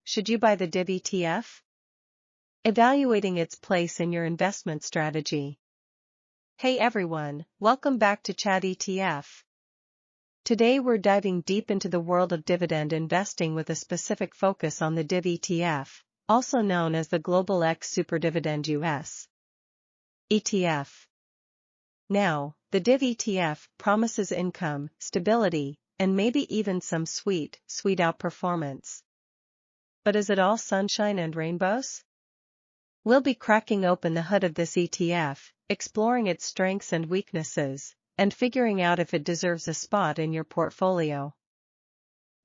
should you buy the DIV ETF? Evaluating its place in your investment strategy. Hey everyone, welcome back to Chat ETF. Today we're diving deep into the world of dividend investing with a specific focus on the DIV ETF, also known as the Global X SuperDividend U.S. ETF. Now, the DIV ETF promises income, stability, and maybe even some sweet outperformance. But is it all sunshine and rainbows? We'll be cracking open the hood of this ETF, exploring its strengths and weaknesses, and figuring out if it deserves a spot in your portfolio.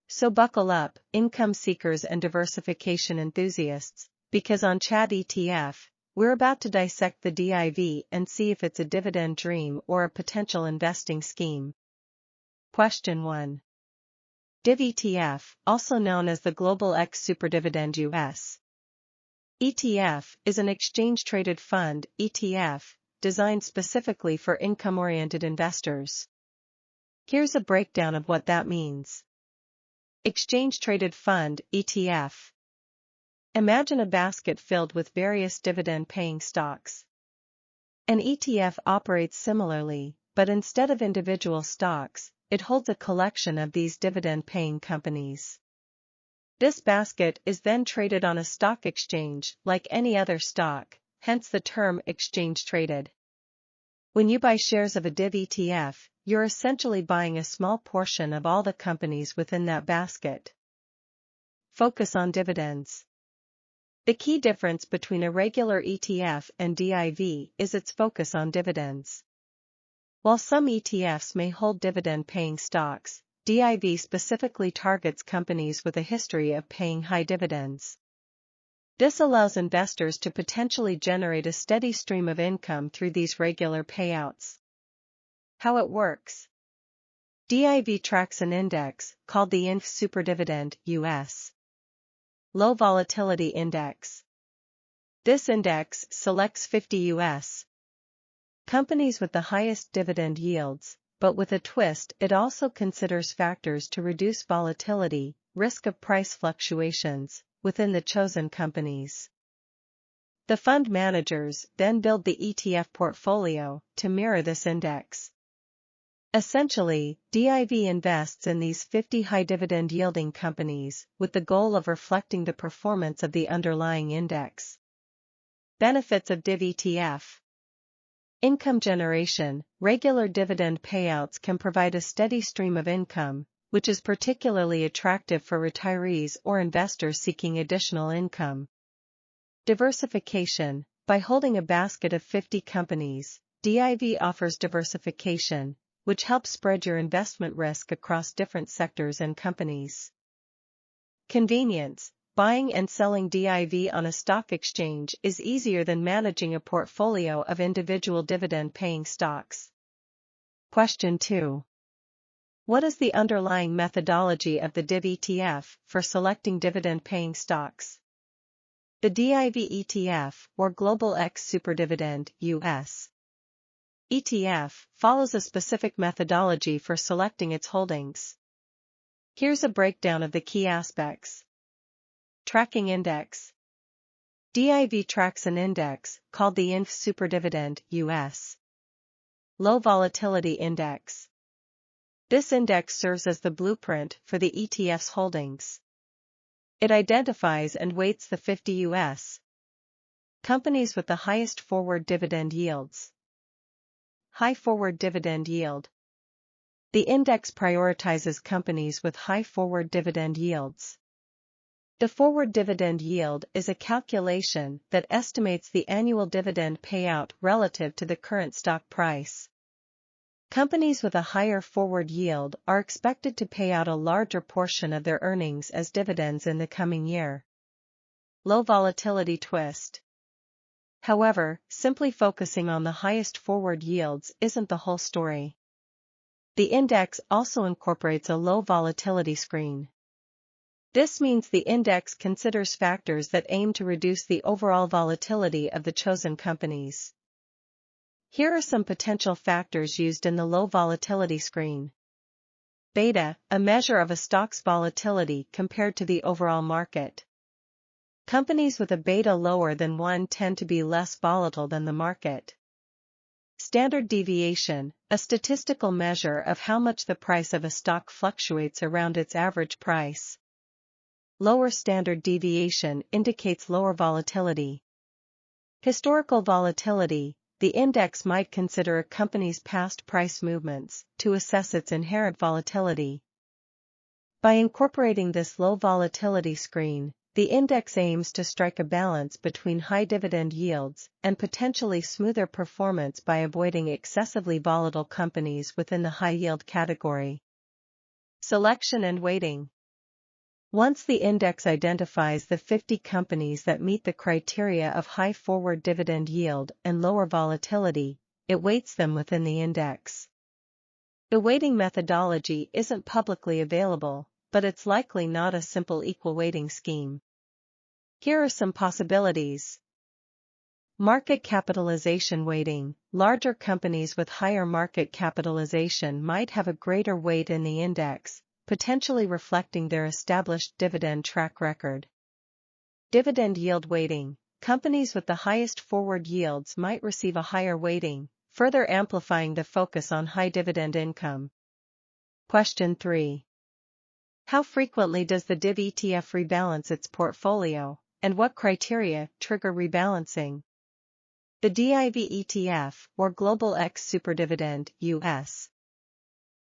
So buckle up, income seekers and diversification enthusiasts, because on Chat ETF, we're about to dissect the DIV and see if it's a dividend dream or a potential investing scheme. Question 1. DIV ETF, also known as the Global X SuperDividend U.S. ETF, is an exchange-traded fund, ETF, designed specifically for income-oriented investors. Here's a breakdown of what that means. Exchange-traded fund, ETF. Imagine a basket filled with various dividend-paying stocks. An ETF operates similarly, but instead of individual stocks, it holds a collection of these dividend-paying companies. This basket is then traded on a stock exchange like any other stock, hence the term exchange-traded. When you buy shares of a DIV ETF, you're essentially buying a small portion of all the companies within that basket. Focus on dividends. The key difference between a regular ETF and DIV is its focus on dividends. While some ETFs may hold dividend-paying stocks, DIV specifically targets companies with a history of paying high dividends. This allows investors to potentially generate a steady stream of income through these regular payouts. How it works. DIV tracks an index, called the X SuperDividend U.S. Low Volatility Index. This index selects 50 U.S. companies with the highest dividend yields, but with a twist, it also considers factors to reduce volatility, risk of price fluctuations, within the chosen companies. The fund managers then build the ETF portfolio to mirror this index. Essentially, DIV invests in these 50 high-dividend yielding companies with the goal of reflecting the performance of the underlying index. Benefits of DIV ETF. Income generation. Regular dividend payouts can provide a steady stream of income, which is particularly attractive for retirees or investors seeking additional income. Diversification. By holding a basket of 50 companies, DIV offers diversification, which helps spread your investment risk across different sectors and companies. Convenience. Buying and selling DIV on a stock exchange is easier than managing a portfolio of individual dividend-paying stocks. Question 2. What is the underlying methodology of the DIV ETF for selecting dividend-paying stocks? The DIV ETF, or Global X SuperDividend U.S. ETF, follows a specific methodology for selecting its holdings. Here's a breakdown of the key aspects. Tracking index. DIV tracks an index, called the X SuperDividend U.S. Low Volatility Index. This index serves as the blueprint for the ETF's holdings. It identifies and weights the 50 U.S. companies with the highest forward dividend yields. High forward dividend yield. The index prioritizes companies with high forward dividend yields. The forward dividend yield is a calculation that estimates the annual dividend payout relative to the current stock price. Companies with a higher forward yield are expected to pay out a larger portion of their earnings as dividends in the coming year. Low volatility twist. However, simply focusing on the highest forward yields isn't the whole story. The index also incorporates a low volatility screen. This means the index considers factors that aim to reduce the overall volatility of the chosen companies. Here are some potential factors used in the low volatility screen. Beta, a measure of a stock's volatility compared to the overall market. Companies with a beta lower than 1 tend to be less volatile than the market. Standard deviation, a statistical measure of how much the price of a stock fluctuates around its average price. Lower standard deviation indicates lower volatility. Historical volatility, the index might consider a company's past price movements to assess its inherent volatility. By incorporating this low volatility screen, the index aims to strike a balance between high dividend yields and potentially smoother performance by avoiding excessively volatile companies within the high-yield category. Selection and weighting. Once the index identifies the 50 companies that meet the criteria of high forward dividend yield and lower volatility, it weights them within the index. The weighting methodology isn't publicly available, but it's likely not a simple equal weighting scheme. Here are some possibilities. Market capitalization weighting. Larger companies with higher market capitalization might have a greater weight in the index, potentially reflecting their established dividend track record. Dividend yield weighting. Companies with the highest forward yields might receive a higher weighting, further amplifying the focus on high dividend income. Question 3. How frequently does the DIV ETF rebalance its portfolio, and what criteria trigger rebalancing? The DIV ETF, or Global X SuperDividend U.S.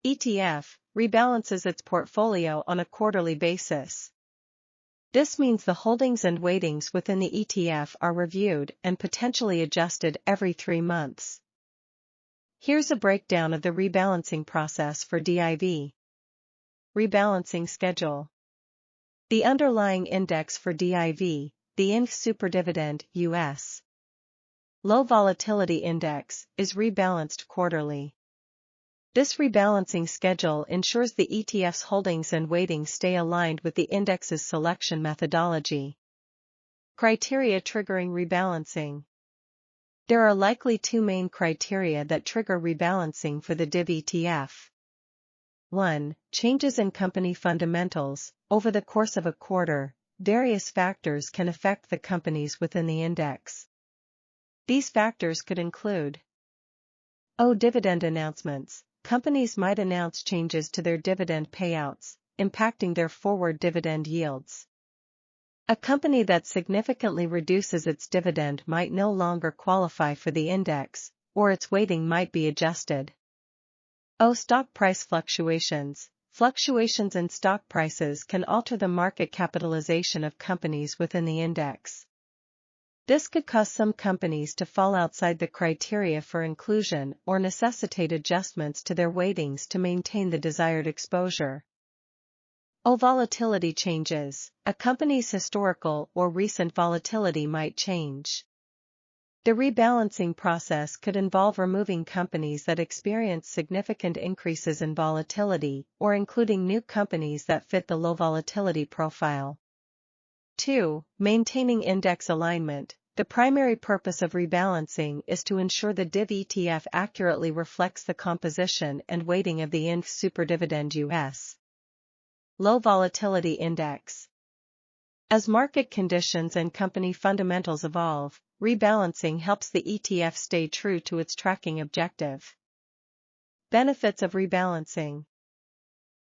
ETF, rebalances its portfolio on a quarterly basis. This means the holdings and weightings within the ETF are reviewed and potentially adjusted every 3 months. Here's a breakdown of the rebalancing process for DIV. Rebalancing schedule. The underlying index for DIV, the X SuperDividend U.S. Low Volatility Index, is rebalanced quarterly. This rebalancing schedule ensures the ETF's holdings and weightings stay aligned with the index's selection methodology. Criteria triggering rebalancing. There are likely 2 main criteria that trigger rebalancing for the DIV ETF. 1. Changes in company fundamentals. Over the course of a quarter, various factors can affect the companies within the index. These factors could include dividend announcements. Companies might announce changes to their dividend payouts, impacting their forward dividend yields. A company that significantly reduces its dividend might no longer qualify for the index, or its weighting might be adjusted. Stock price fluctuations. Fluctuations in stock prices can alter the market capitalization of companies within the index. This could cause some companies to fall outside the criteria for inclusion or necessitate adjustments to their weightings to maintain the desired exposure. Volatility changes. A company's historical or recent volatility might change. The rebalancing process could involve removing companies that experience significant increases in volatility or including new companies that fit the low volatility profile. 2. Maintaining index alignment. The primary purpose of rebalancing is to ensure the DIV ETF accurately reflects the composition and weighting of the X SuperDividend U.S. Low Volatility Index. As market conditions and company fundamentals evolve, rebalancing helps the ETF stay true to its tracking objective. Benefits of rebalancing.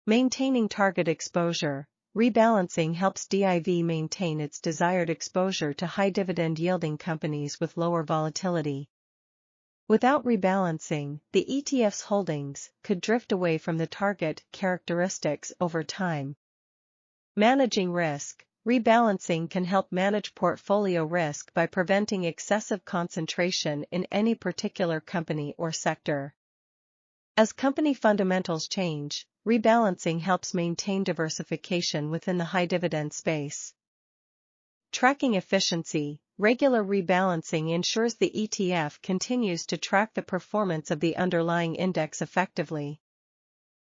Maintaining target exposure. Rebalancing helps DIV maintain its desired exposure to high dividend yielding companies with lower volatility. Without rebalancing, the ETF's holdings could drift away from the target characteristics over time. Managing risk. Rebalancing can help manage portfolio risk by preventing excessive concentration in any particular company or sector. As company fundamentals change, rebalancing helps maintain diversification within the high dividend space. Tracking efficiency. Regular rebalancing ensures the ETF continues to track the performance of the underlying index effectively.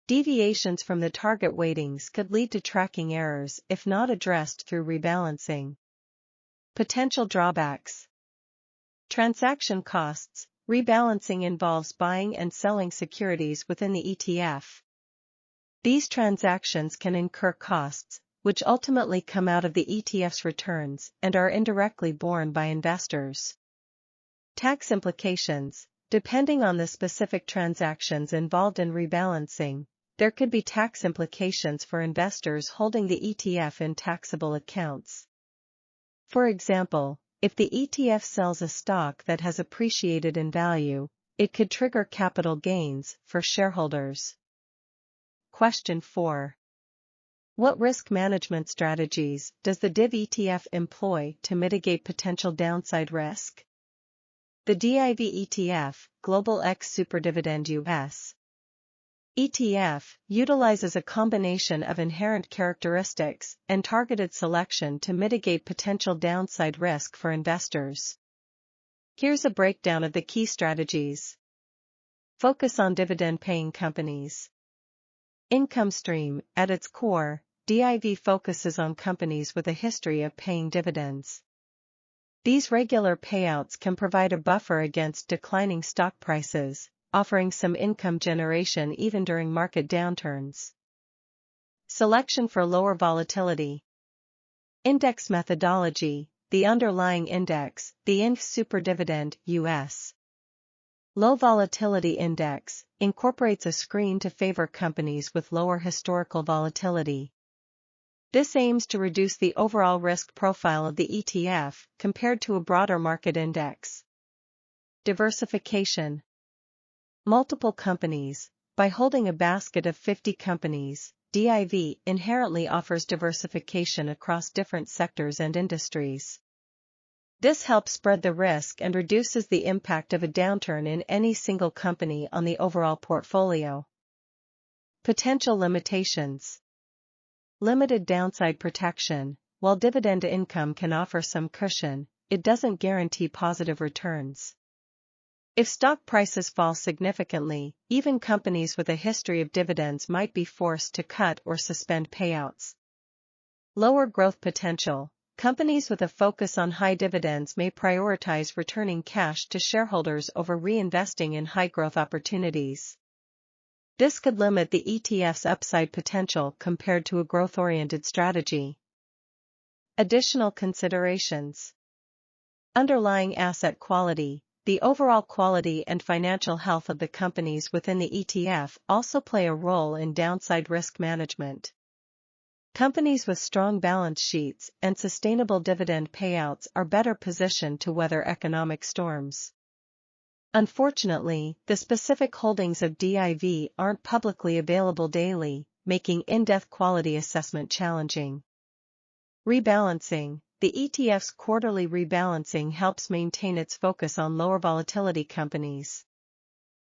Deviations from the target weightings could lead to tracking errors if not addressed through rebalancing. Potential drawbacks. Transaction costs. Rebalancing involves buying and selling securities within the ETF. These transactions can incur costs, which ultimately come out of the ETF's returns and are indirectly borne by investors. Tax implications. Depending on the specific transactions involved in rebalancing, there could be tax implications for investors holding the ETF in taxable accounts. For example, if the ETF sells a stock that has appreciated in value, it could trigger capital gains for shareholders. Question 4. What risk management strategies does the DIV ETF employ to mitigate potential downside risk? The DIV ETF, Global X SuperDividend U.S. ETF, utilizes a combination of inherent characteristics and targeted selection to mitigate potential downside risk for investors. Here's a breakdown of the key strategies. Focus on dividend-paying companies. Income stream. At its core, DIV focuses on companies with a history of paying dividends. These regular payouts can provide a buffer against declining stock prices, offering some income generation even during market downturns. Selection for lower volatility. Index methodology. The underlying index, the X SuperDividend U.S. Low Volatility Index, incorporates a screen to favor companies with lower historical volatility. This aims to reduce the overall risk profile of the ETF compared to a broader market index. Diversification. Multiple companies. By holding a basket of 50 companies, DIV inherently offers diversification across different sectors and industries. This helps spread the risk and reduces the impact of a downturn in any single company on the overall portfolio. Potential limitations. Limited downside protection. While dividend income can offer some cushion, it doesn't guarantee positive returns. If stock prices fall significantly, even companies with a history of dividends might be forced to cut or suspend payouts. Lower growth potential. Companies with a focus on high dividends may prioritize returning cash to shareholders over reinvesting in high growth opportunities. This could limit the ETF's upside potential compared to a growth-oriented strategy. Additional considerations. Underlying asset quality. The overall quality and financial health of the companies within the ETF also play a role in downside risk management. Companies with strong balance sheets and sustainable dividend payouts are better positioned to weather economic storms. Unfortunately, the specific holdings of DIV aren't publicly available daily, making in-depth quality assessment challenging. Rebalancing. The ETF's quarterly rebalancing helps maintain its focus on lower volatility companies.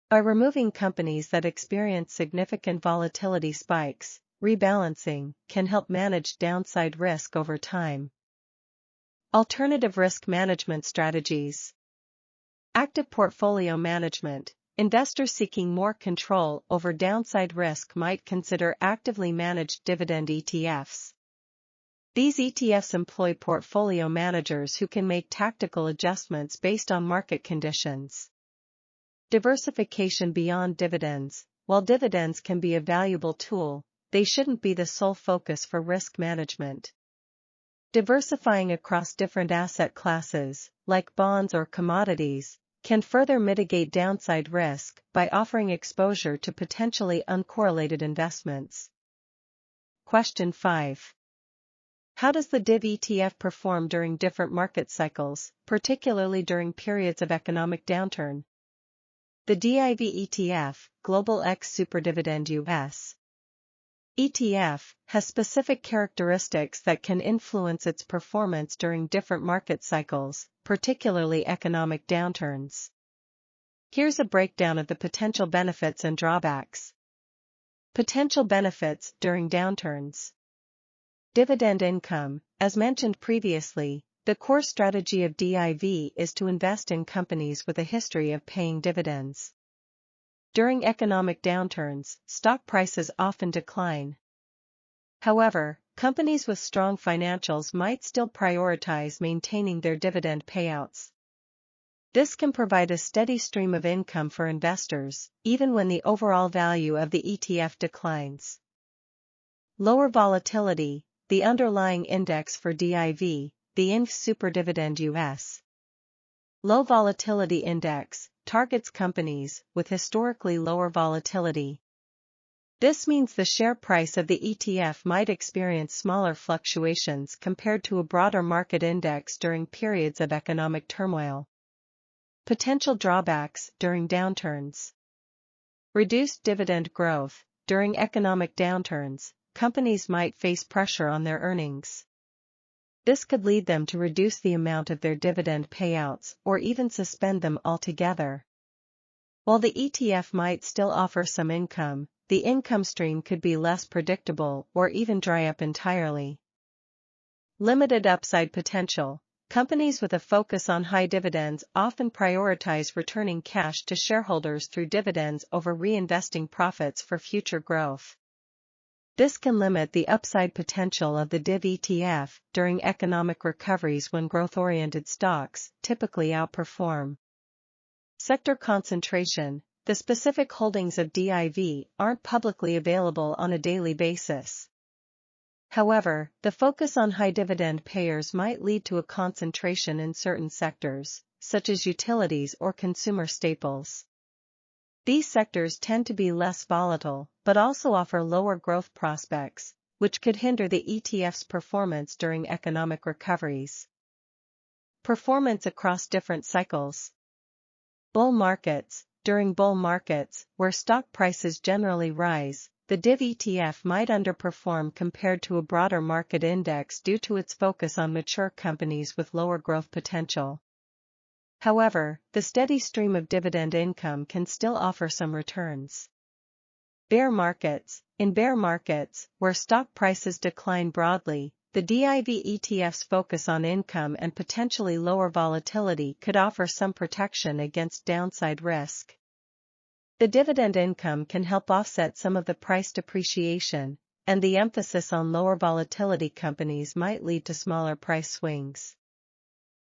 By removing companies that experience significant volatility spikes, rebalancing can help manage downside risk over time. Alternative risk management strategies. Active portfolio management. Investors seeking more control over downside risk might consider actively managed dividend ETFs. These ETFs employ portfolio managers who can make tactical adjustments based on market conditions. Diversification beyond dividends. While dividends can be a valuable tool, they shouldn't be the sole focus for risk management. Diversifying across different asset classes, like bonds or commodities, can further mitigate downside risk by offering exposure to potentially uncorrelated investments. Question 5. How does the DIV ETF perform during different market cycles, particularly during periods of economic downturn? The DIV ETF, Global X SuperDividend U.S. ETF, has specific characteristics that can influence its performance during different market cycles, particularly economic downturns. Here's a breakdown of the potential benefits and drawbacks. Potential benefits during downturns. Dividend income. As mentioned previously, the core strategy of DIV is to invest in companies with a history of paying dividends. During economic downturns, stock prices often decline. However, companies with strong financials might still prioritize maintaining their dividend payouts. This can provide a steady stream of income for investors, even when the overall value of the ETF declines. Lower volatility. the underlying index for DIV, the X SuperDividend U.S. Low Volatility Index, targets companies with historically lower volatility. This means the share price of the ETF might experience smaller fluctuations compared to a broader market index during periods of economic turmoil. Potential drawbacks during downturns. Reduced dividend growth. During economic downturns, companies might face pressure on their earnings. This could lead them to reduce the amount of their dividend payouts or even suspend them altogether. While the ETF might still offer some income, the income stream could be less predictable or even dry up entirely. Limited upside potential. Companies with a focus on high dividends often prioritize returning cash to shareholders through dividends over reinvesting profits for future growth. This can limit the upside potential of the DIV ETF during economic recoveries when growth-oriented stocks typically outperform. Sector concentration. The specific holdings of DIV aren't publicly available on a daily basis. However, the focus on high dividend payers might lead to a concentration in certain sectors, such as utilities or consumer staples. These sectors tend to be less volatile, but also offer lower growth prospects, which could hinder the ETF's performance during economic recoveries. Performance across different cycles. Bull markets. During bull markets, where stock prices generally rise, the DIV ETF might underperform compared to a broader market index due to its focus on mature companies with lower growth potential. However, the steady stream of dividend income can still offer some returns. Bear markets. In bear markets, where stock prices decline broadly, the DIV ETF's focus on income and potentially lower volatility could offer some protection against downside risk. The dividend income can help offset some of the price depreciation, and the emphasis on lower volatility companies might lead to smaller price swings.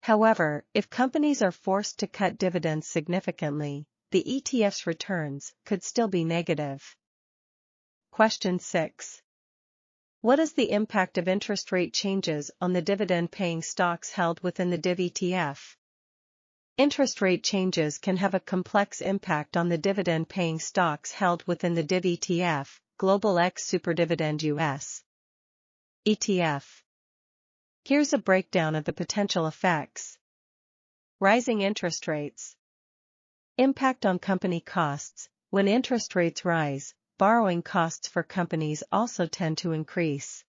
However, if companies are forced to cut dividends significantly, the ETF's returns could still be negative. Question 6. What is the impact of interest rate changes on the dividend-paying stocks held within the DIV ETF? Interest rate changes can have a complex impact on the dividend-paying stocks held within the DIV ETF, Global X SuperDividend U.S. ETF. Here's a breakdown of the potential effects. Rising interest rates. Impact on company costs. When interest rates rise, borrowing costs for companies also tend to increase.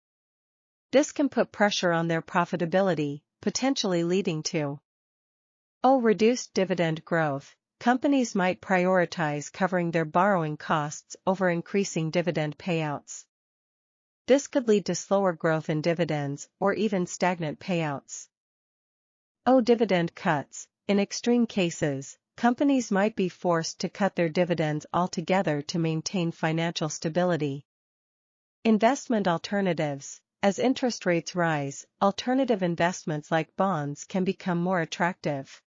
This can put pressure on their profitability, potentially leading to reduced dividend growth. Companies might prioritize covering their borrowing costs over increasing dividend payouts. This could lead to slower growth in dividends or even stagnant payouts. Dividend cuts. In extreme cases, companies might be forced to cut their dividends altogether to maintain financial stability. Investment alternatives. As interest rates rise, alternative investments like bonds can become more attractive.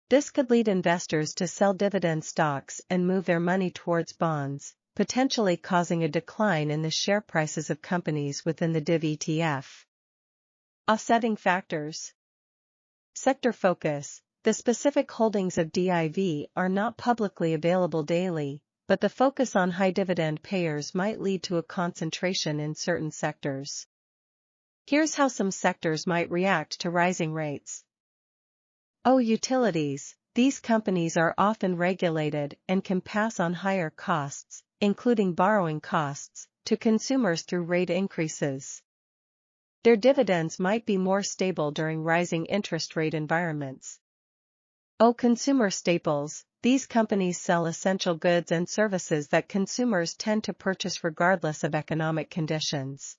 This could lead investors to sell dividend stocks and move their money towards bonds, potentially causing a decline in the share prices of companies within the DIV ETF. Offsetting factors. Sector focus. The specific holdings of DIV are not publicly available daily, but the focus on high dividend payers might lead to a concentration in certain sectors. Here's how some sectors might react to rising rates. Utilities. These companies are often regulated and can pass on higher costs, including borrowing costs, to consumers through rate increases. Their dividends might be more stable during rising interest rate environments. Consumer staples. These companies sell essential goods and services that consumers tend to purchase regardless of economic conditions.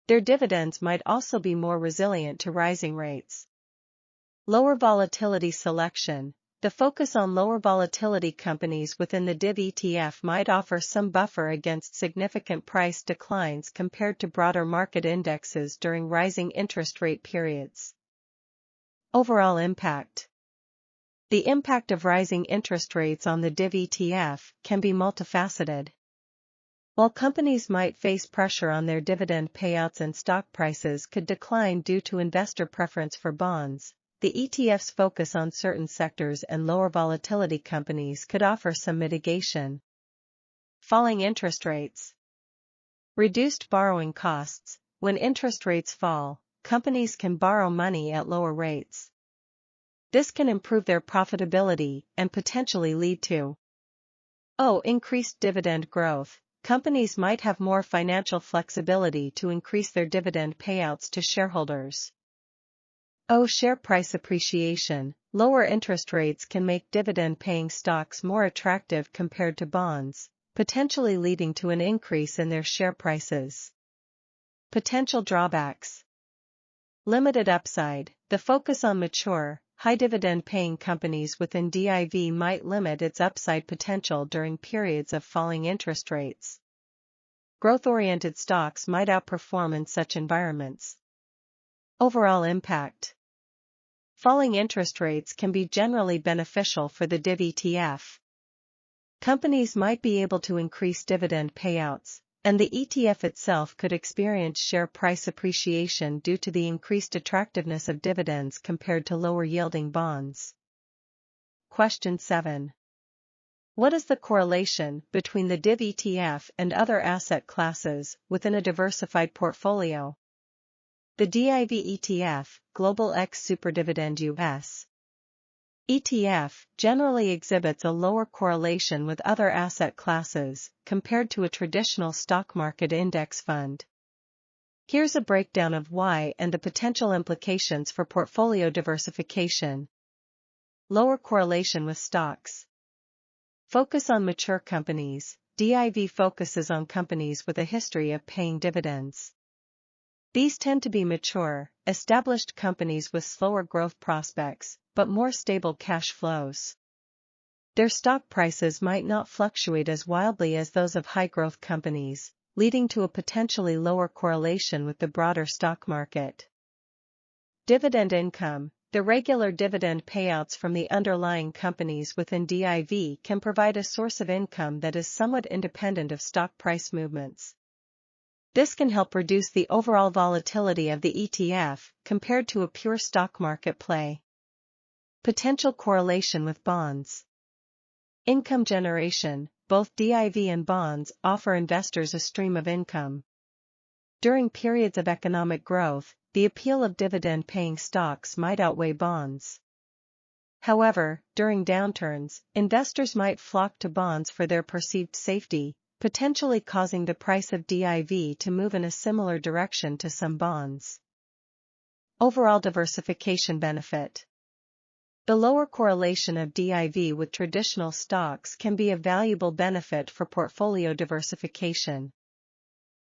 Their dividends might also be more resilient to rising rates. Lower volatility selection. The focus on lower volatility companies within the DIV ETF might offer some buffer against significant price declines compared to broader market indexes during rising interest rate periods. Overall impact. The impact of rising interest rates on the DIV ETF can be multifaceted. While companies might face pressure on their dividend payouts and stock prices could decline due to investor preference for bonds, the ETF's focus on certain sectors and lower volatility companies could offer some mitigation. Falling interest rates. Reduced borrowing costs. When interest rates fall, companies can borrow money at lower rates. This can improve their profitability and potentially lead to increased dividend growth. Companies might have more financial flexibility to increase their dividend payouts to shareholders. Share price appreciation. Lower interest rates can make dividend-paying stocks more attractive compared to bonds, potentially leading to an increase in their share prices. Potential drawbacks. Limited upside. The focus on mature, high-dividend-paying companies within DIV might limit its upside potential during periods of falling interest rates. Growth-oriented stocks might outperform in such environments. Overall impact. Falling interest rates can be generally beneficial for the DIV ETF. Companies might be able to increase dividend payouts, and the ETF itself could experience share price appreciation due to the increased attractiveness of dividends compared to lower-yielding bonds. Question 7. What is the correlation between the DIV ETF and other asset classes within a diversified portfolio? The DIV ETF, Global X SuperDividend U.S. ETF, generally exhibits a lower correlation with other asset classes compared to a traditional stock market index fund. Here's a breakdown of why and the potential implications for portfolio diversification. Lower correlation with stocks. Focus on mature companies. DIV focuses on companies with a history of paying dividends. These tend to be mature, established companies with slower growth prospects, but more stable cash flows. Their stock prices might not fluctuate as wildly as those of high-growth companies, leading to a potentially lower correlation with the broader stock market. Dividend income. The regular dividend payouts from the underlying companies within DIV can provide a source of income that is somewhat independent of stock price movements. This can help reduce the overall volatility of the ETF compared to a pure stock market play. Potential correlation with bonds. Income generation. Both DIV and bonds offer investors a stream of income. During periods of economic growth, the appeal of dividend-paying stocks might outweigh bonds. However, during downturns, investors might flock to bonds for their perceived safety, potentially causing the price of DIV to move in a similar direction to some bonds. Overall diversification benefit. The lower correlation of DIV with traditional stocks can be a valuable benefit for portfolio diversification.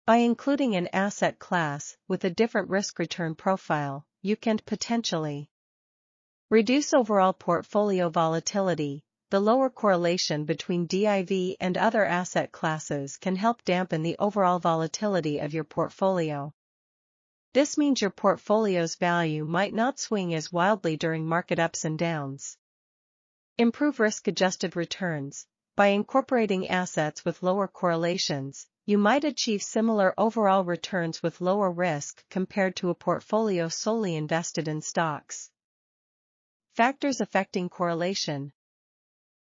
By including an asset class with a different risk-return profile, you can potentially reduce overall portfolio volatility. The lower correlation between DIV and other asset classes can help dampen the overall volatility of your portfolio. This means your portfolio's value might not swing as wildly during market ups and downs. Improve risk-adjusted returns. By incorporating assets with lower correlations, you might achieve similar overall returns with lower risk compared to a portfolio solely invested in stocks. Factors affecting correlation.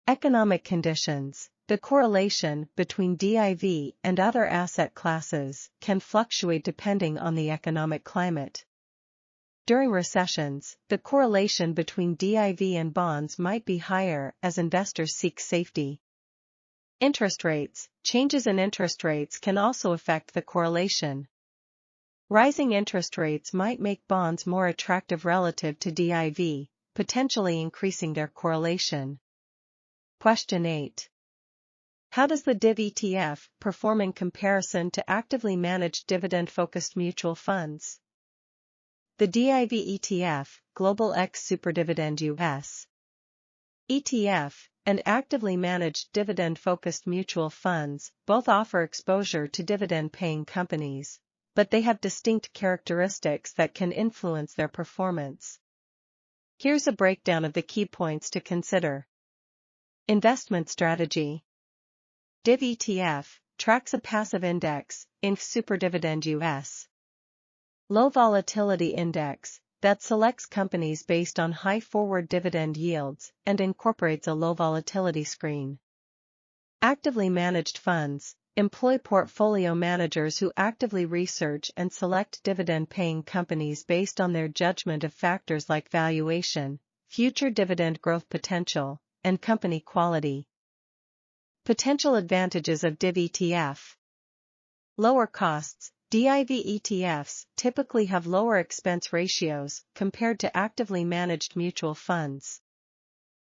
Economic conditions. The correlation between DIV and other asset classes can fluctuate depending on the economic climate. During recessions, the correlation between DIV and bonds might be higher as investors seek safety. Interest rates. Changes in interest rates can also affect the correlation. Rising interest rates might make bonds more attractive relative to DIV, potentially increasing their correlation. Question 8. How does the DIV ETF perform in comparison to actively managed dividend-focused mutual funds? The DIV ETF, Global X SuperDividend U.S. ETF, and actively managed dividend-focused mutual funds both offer exposure to dividend-paying companies, but they have distinct characteristics that can influence their performance. Here's a breakdown of the key points to consider. Investment strategy. DIV ETF, tracks a passive index, X SuperDividend U.S. Low volatility index, that selects companies based on high forward dividend yields and incorporates a low volatility screen. Actively managed funds employ portfolio managers who actively research and select dividend-paying companies based on their judgment of factors like valuation, future dividend growth potential, and company quality. Potential advantages of DIV ETF. Lower costs. DIV ETFs typically have lower expense ratios compared to actively managed mutual funds.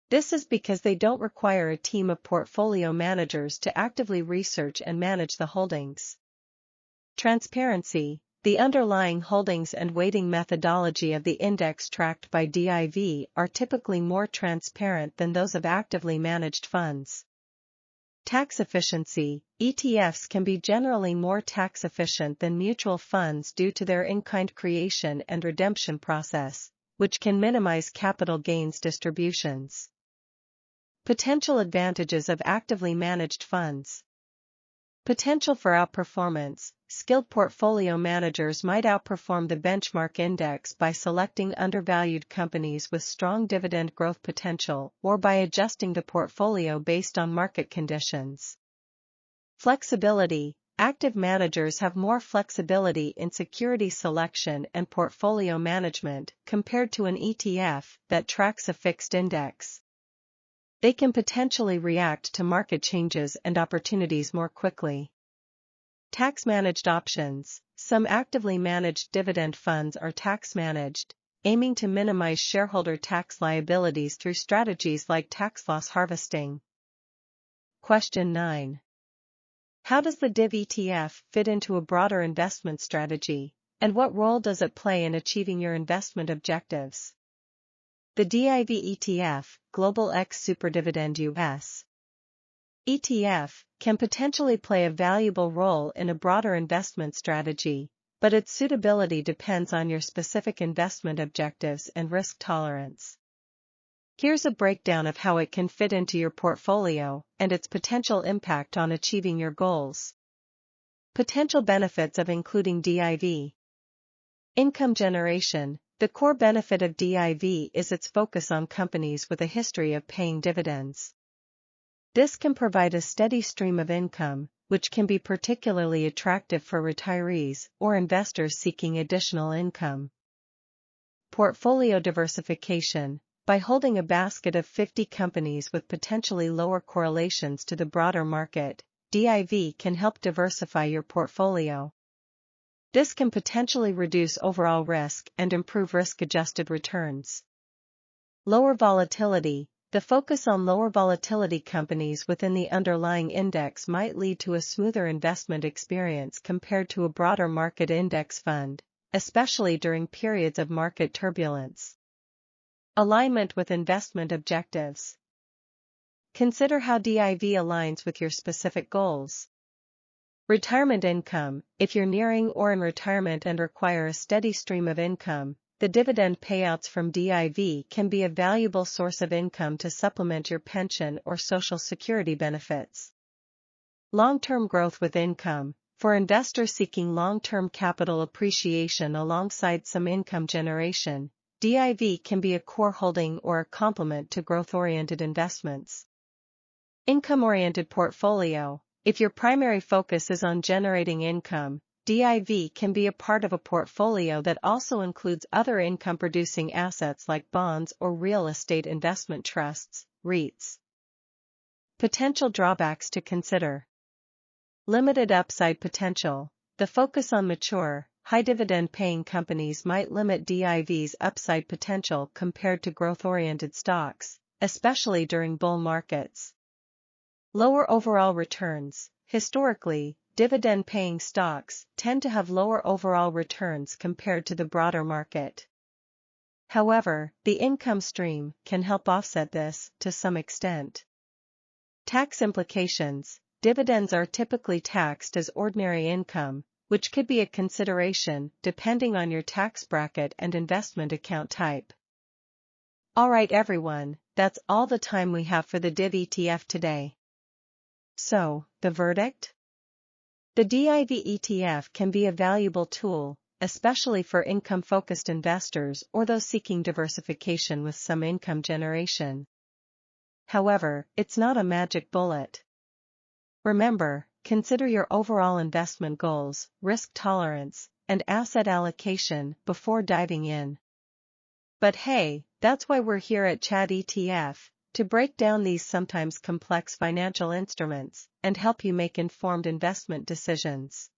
This is because they don't require a team of portfolio managers to actively research and manage the holdings. Transparency. The underlying holdings and weighting methodology of the index tracked by DIV are typically more transparent than those of actively managed funds. Tax efficiency. ETFs can be generally more tax efficient than mutual funds due to their in-kind creation and redemption process, which can minimize capital gains distributions. Potential advantages of actively managed funds. Potential for outperformance. Skilled portfolio managers might outperform the benchmark index by selecting undervalued companies with strong dividend growth potential or by adjusting the portfolio based on market conditions. Flexibility. Active managers have more flexibility in security selection and portfolio management compared to an ETF that tracks a fixed index. They can potentially react to market changes and opportunities more quickly. Tax-managed options. Some actively managed dividend funds are tax-managed, aiming to minimize shareholder tax liabilities through strategies like tax loss harvesting. Question 9. How does the DIV ETF fit into a broader investment strategy, and what role does it play in achieving your investment objectives? The DIV ETF, Global X SuperDividend U.S. ETF, can potentially play a valuable role in a broader investment strategy, but its suitability depends on your specific investment objectives and risk tolerance. Here's a breakdown of how it can fit into your portfolio and its potential impact on achieving your goals. Potential benefits of including DIV. Income generation. The core benefit of DIV is its focus on companies with a history of paying dividends. This can provide a steady stream of income, which can be particularly attractive for retirees or investors seeking additional income. Portfolio diversification. By holding a basket of 50 companies with potentially lower correlations to the broader market, DIV can help diversify your portfolio. This can potentially reduce overall risk and improve risk-adjusted returns. Lower volatility. The focus on lower volatility companies within the underlying index might lead to a smoother investment experience compared to a broader market index fund, especially during periods of market turbulence. Alignment with investment objectives. Consider how DIV aligns with your specific goals. Retirement income. If you're nearing or in retirement and require a steady stream of income, the dividend payouts from DIV can be a valuable source of income to supplement your pension or Social Security benefits. Long-term growth with income. For investors seeking long-term capital appreciation alongside some income generation, DIV can be a core holding or a complement to growth-oriented investments. Income-oriented portfolio. If your primary focus is on generating income, DIV can be a part of a portfolio that also includes other income-producing assets like bonds or real estate investment trusts, REITs. Potential drawbacks to consider. Limited upside potential. The focus on mature, high-dividend-paying companies might limit DIV's upside potential compared to growth-oriented stocks, especially during bull markets. Lower overall returns. Historically, dividend-paying stocks tend to have lower overall returns compared to the broader market. However, the income stream can help offset this to some extent. Tax implications. Dividends are typically taxed as ordinary income, which could be a consideration depending on your tax bracket and investment account type. Alright everyone, that's all the time we have for the DIV ETF today. So, the verdict? The DIV ETF can be a valuable tool, especially for income-focused investors or those seeking diversification with some income generation. However, it's not a magic bullet. Remember, consider your overall investment goals, risk tolerance, and asset allocation before diving in. But hey, that's why we're here at Chat ETF, to break down these sometimes complex financial instruments and help you make informed investment decisions.